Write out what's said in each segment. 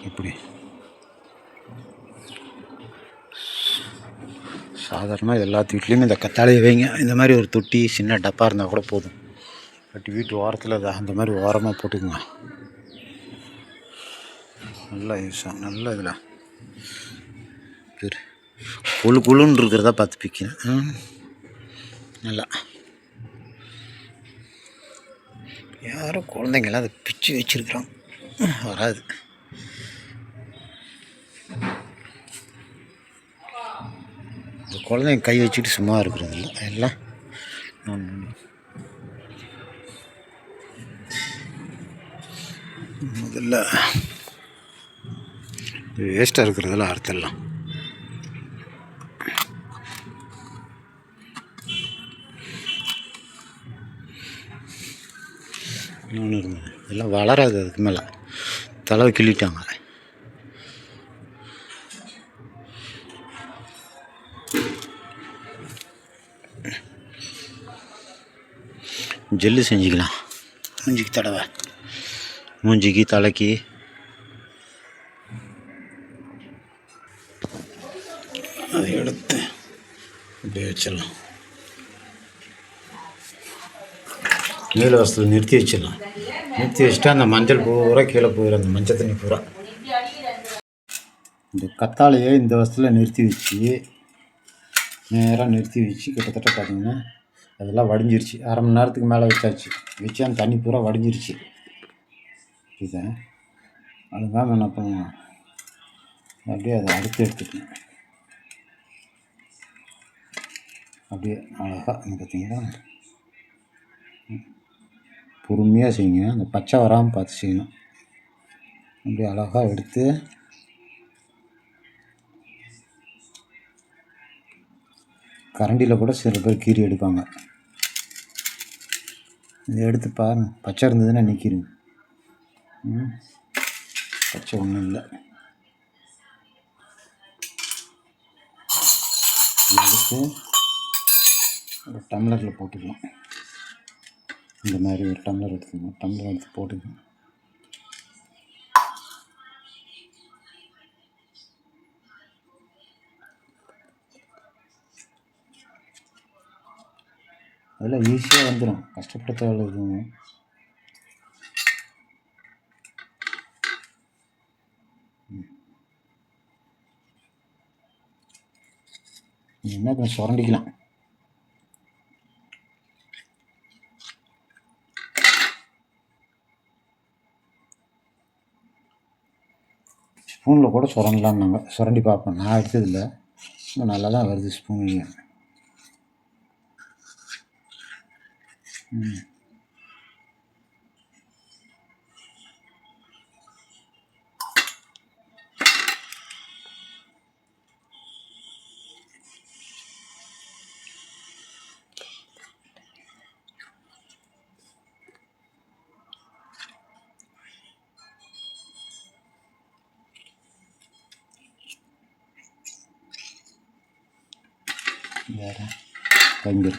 இப்படி சாதாரணமாக எல்லாத்து வீட்லேயுமே இந்த கத்தாழையை வைங்க. இந்த மாதிரி ஒரு தொட்டி சின்ன டப்பா இருந்தால் கூட போதும். கட்டி வீட்டு ஓரத்தில் அந்த மாதிரி ஓரமாக போட்டுக்குங்க. நல்லா யூஸாக நல்ல இதில் குழு குழுன்னு இருக்கிறதா பார்த்து பிக்கிறேன். நல்லா யாரும் குழந்தைங்களாம் அதை பிச்சு வச்சுருக்குறோம், வராது. இந்த குழந்தைங்க கை வச்சுட்டு சும்மா இருக்கிறது இல்லை, எல்லாம் முதல்ல வேஸ்ட்டாக இருக்கிறதெல்லாம் அறுத்தலாம். இன்னொன்று இருந்தது, எல்லாம் வளராது. அதுக்கு மேலே தலை கிள்ளிட்டாங்க. ஜெல்லு செஞ்சுக்கலாம், மூஞ்சிக்கு தடவை, மூஞ்சிக்கு தலைக்கு. அதை எடுத்து அப்படியே வச்சிடலாம். நீல வசத்தில் நிறுத்தி வச்சிடலாம். நிறுத்தி வச்சுட்டா அந்த மஞ்சள் பூரா கீழே போயிடும், அந்த மஞ்சள் தண்ணி பூரா. இந்த கத்தாழையை இந்த வசத்தில் நிறுத்தி வச்சு நேராக நிறுத்தி வச்சு கிட்டத்தட்ட பார்த்திங்கன்னா அதெல்லாம் வடிஞ்சிருச்சு. அரை மணி நேரத்துக்கு மேலே வச்சாச்சு. வச்சு அந்த தண்ணி பூரா வடிஞ்சிருச்சு. இதை அதுதான் என்ன பண்ணுவேன், அப்படியே அதை எடுத்துக்கணும். அப்படியே அழகாக பார்த்தீங்கன்னா பொறுமையாக செய்யுங்க. அந்த பச்சை வராமல் பார்த்து செய்யணும். அப்படியே அழகாக எடுத்து கரண்டியில் கூட சில பேர் கீறி எடுப்பாங்க. இதை எடுத்து பாருங்க, பச்சை இருந்ததுன்னா நிற்கிருங்க. பச்சை ஒன்றும் இல்லை. எடுத்து ஒரு டம்ளரில் போட்டுக்கலாம். இந்த மாதிரி ஒரு டம்ளர் எடுத்துக்கணும். டம்ளர் எடுத்து போட்டுக்கணும். அதெல்லாம் ஈஸியாக வந்துடும், கஷ்டப்பட்ட தேவை எதுவுமே. என்ன கொஞ்சம் சுரண்டிக்கலாம். ஸ்பூனில் கூட சுரண்டலாம். நாங்கள் சுரண்டி பார்ப்போம். நான் எடுத்ததில்லை, நல்லா தான் வருது ஸ்பூன்லேயும். வேறு கஞ்சல்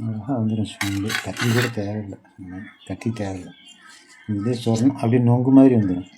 அழகாக வந்துடும். ஸ்பூன்லேயே கத்தி கூட தேவையில்லை, கத்தி தேவையில்லை. இதே சொரணும், அப்படியே நொங்கு மாதிரி வந்துடும்.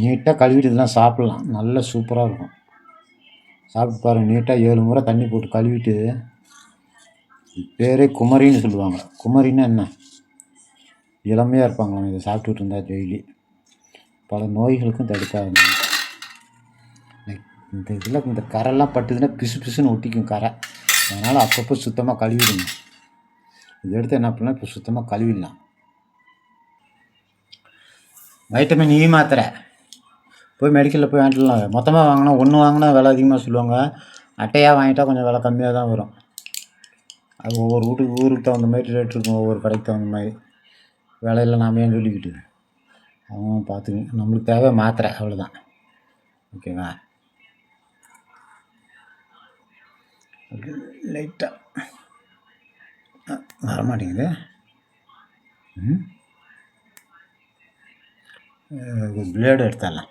நீட்டாக கழுவிட்டு இதெல்லாம் சாப்பிட்லாம், நல்லா சூப்பராக இருக்கும். சாப்பிட்டு பாருங்கள். நீட்டாக 7 முறை தண்ணி போட்டு கழுவிட்டு, பேரே குமரின்னு சொல்லுவாங்க. குமரின்னா என்ன, இளமையாக இருப்பாங்களாம் இதை சாப்பிட்டுட்டு இருந்தால். டெய்லி பல நோய்களுக்கும் தடுக்காது. இந்த இதில் இந்த கரெல்லாம் பட்டுதுன்னா பிசு பிசுன்னு ஒட்டிக்கும் கரை. அதனால் அப்பப்போ சுத்தமாக கழுவிடுங்க. இதை எடுத்து என்ன பண்ணலாம், இப்போ சுத்தமாக கழுவிடலாம். வைட்டமின் இ மாத்திரை போய் மெடிக்கலில் போய் வாங்கிட்டுலாம். மொத்தமாக வாங்கினா ஒன்று வாங்கினா விலை அதிகமாக சொல்லுவாங்க. அட்டையாக வாங்கிட்டா கொஞ்சம் விலை கம்மியாக தான் வரும். அது ஒவ்வொரு ஊருக்கு தகுந்த மாதிரி ரேட் இருக்கும், ஒவ்வொரு கடைக்கு தகுந்த மாதிரி. விலையில் நாம் ஏன் சொல்லிக்கிட்டு, அவங்க பார்த்துங்க. நம்மளுக்கு தேவை மாத்திரை, அவ்வளோதான். ஓகேவா? லைட்டாக வரமாட்டேங்குது. பிளேடு எடுத்துடலாம்.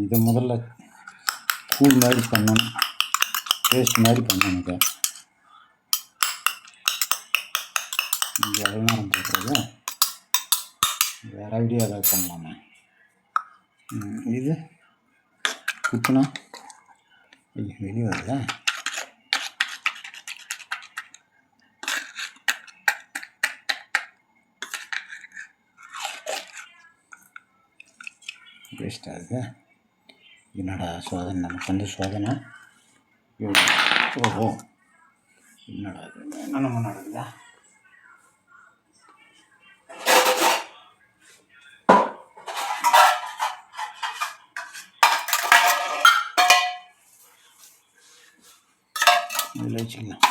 இதை முதல்ல கூழ் மாதிரி பண்ணணும். பேஸ்ட் மாதிரி பண்ண எனக்கு இங்கே எவ்வளோ நேரம் போடுறது வேறு ஐடியா ஏதாவது பண்ணலாமே. இது குத்துனா வெளியே வருதா? வேஸ்ட் ஆகுது. என்னடா சோதனை, நமக்கு வந்து சோதனை. ஓஹோ, என்னடா என்ன நம்ம நடக்குதா? இதில் வச்சுக்கலாம்.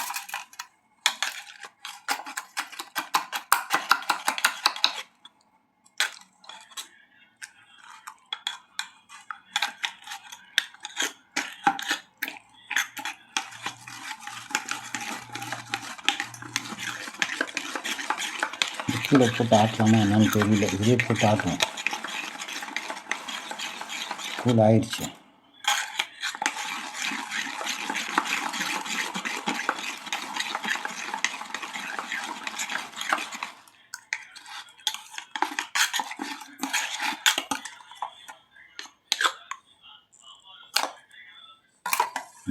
கீழே போட்டு ஆட்டலாமா என்னன்னு தெரியல. இதே போட்டு ஆட்டுவோம். கூல் ஆயிடுச்சு.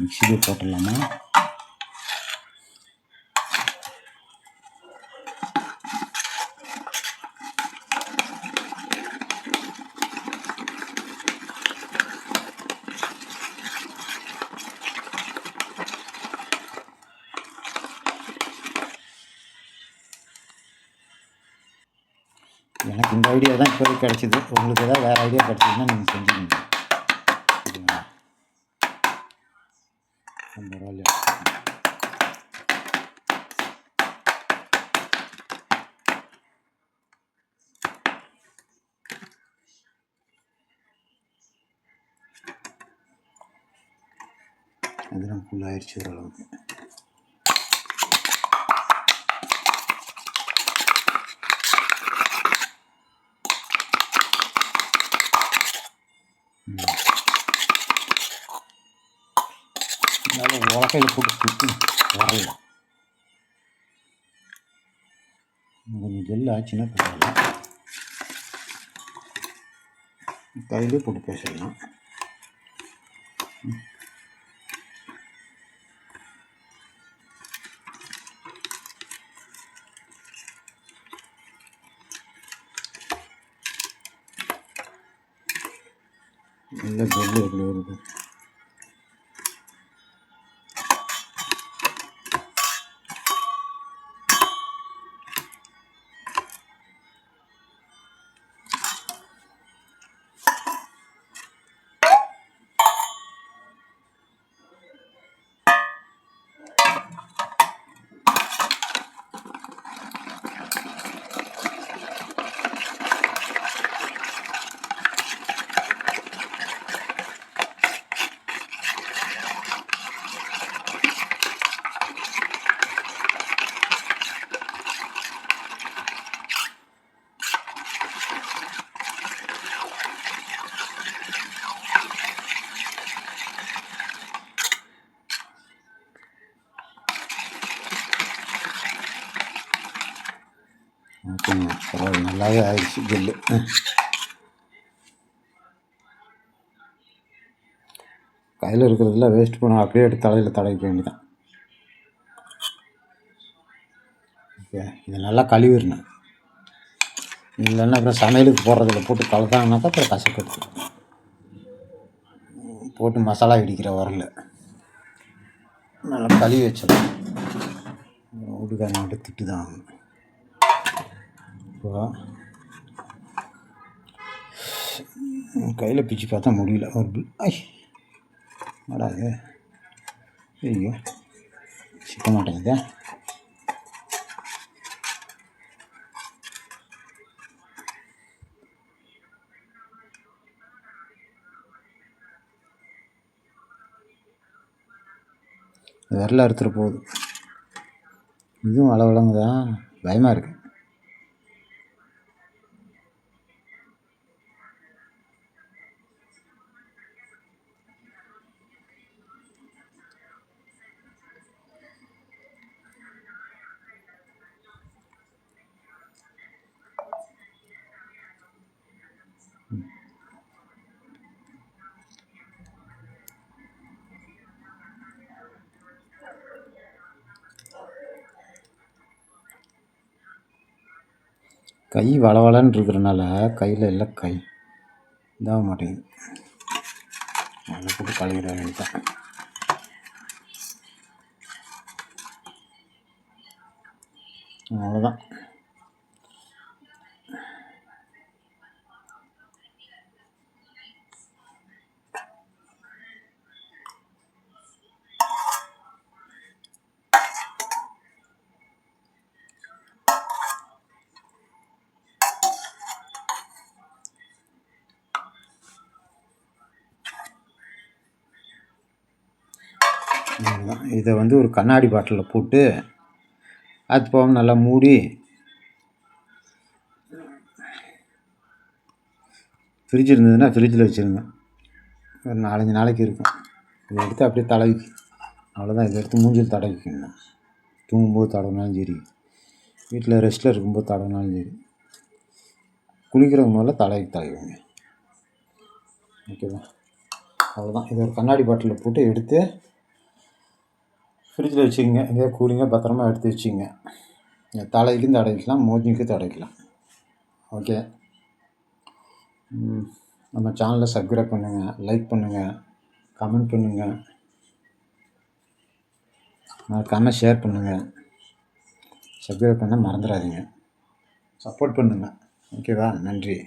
மிக்சிலே போட்டுடலாமா? எனக்கு இந்த ஐடியா தான் இப்போதைக்கு கிடச்சிது. உங்களுக்கு ஏதாவது வேறு ஐடியா கிடச்சிதுன்னா நீங்கள் செஞ்சுக்கோங்க. சரிங்களா? 50 ரூபாய். அதெல்லாம் ஃபுல்லாகிடுச்சு ஓரளவுக்கு. உலக்கையில் போட்டு சுற்றி வரலாம். கொஞ்சம் ஜெல் ஆச்சுன்னா பரவாயில்ல. கையிலே போட்டு பேசிடலாம். நல்ல ஜெல்லு எப்படி வருது. ஓகேங்க, பரவாயில்ல, நல்லாவே ஆயிடுச்சு ஜெல்லு. கையில் இருக்கிறதெல்லாம் வேஸ்ட் பண்ண அப்படியே எடுத்து தலையில் தடவிக்க வேண்டியதான். ஓகே, இதை நல்லா கழுவிடணும். இல்லைன்னா அப்புறம் சமையலுக்கு போடுறதில்ல போட்டு கலந்தாங்கனாக்கா அப்புறம் கசக்கெடுத்து போட்டு மசாலா இடிக்கிற வரல. நல்லா கழுவி வச்சிடலாம். வீட்டுக்காரன் மட்டும் திட்டு தான் ஆகணும். இப்போ கையில் பிச்சு பார்த்தா முடியல. ஒரு மாடாது. ஐயோ, சிக்க மாட்டேங்குது. விரல அறுத்துட்டு போகுது. இதுவும் அளவுலங்குதா, பயமாக இருக்குது. கை வளவளன்னு இருக்கிறனால கையில் எல்லாம் கை இதாக மாட்டேங்குது. அதை போட்டு கழுவிட வேண்டியதான். அவ்வளோதான். இதை வந்து ஒரு கண்ணாடி பாட்டிலில் போட்டு அது போக நல்லா மூடி ஃப்ரிட்ஜ் இருந்ததுன்னா ஃப்ரிட்ஜில் வச்சுருங்க. ஒரு 4-5 நாளைக்கு இருக்கும். இதை எடுத்து அப்படியே தடவிக்கு, அவ்வளோதான். இதை எடுத்து மூஞ்சில் தடவிக்கணும். தூங்கும்போது தடவினாலும் சரி, வீட்டில் ரெஸ்ட்டில் இருக்கும்போது தடவினாலும் சரி, குளிக்கிறதுக்கு முதல்ல தடவிங்க. ஓகேவா? அவ்வளோதான். இதை ஒரு கண்ணாடி பாட்டிலில் போட்டு எடுத்து ஃப்ரிட்ஜில் வச்சுக்கோங்க. எங்கேயா கூலிங்காக பத்திரமா எடுத்து வச்சுக்கோங்க. தலைக்கும் தடவிக்கலாம், மூஞ்சிக்கும் தடவிக்கலாம். ஓகே. நம்ம சேனலை சப்ஸ்கிரைப் பண்ணுங்கள், லைக் பண்ணுங்கள், கமெண்ட் பண்ணுங்கள், மறக்காமல் ஷேர் பண்ணுங்கள். சப்ஸ்கிரைப் பண்ண மறந்துடாதீங்க. சப்போர்ட் பண்ணுங்கள். ஓகேவா? நன்றி.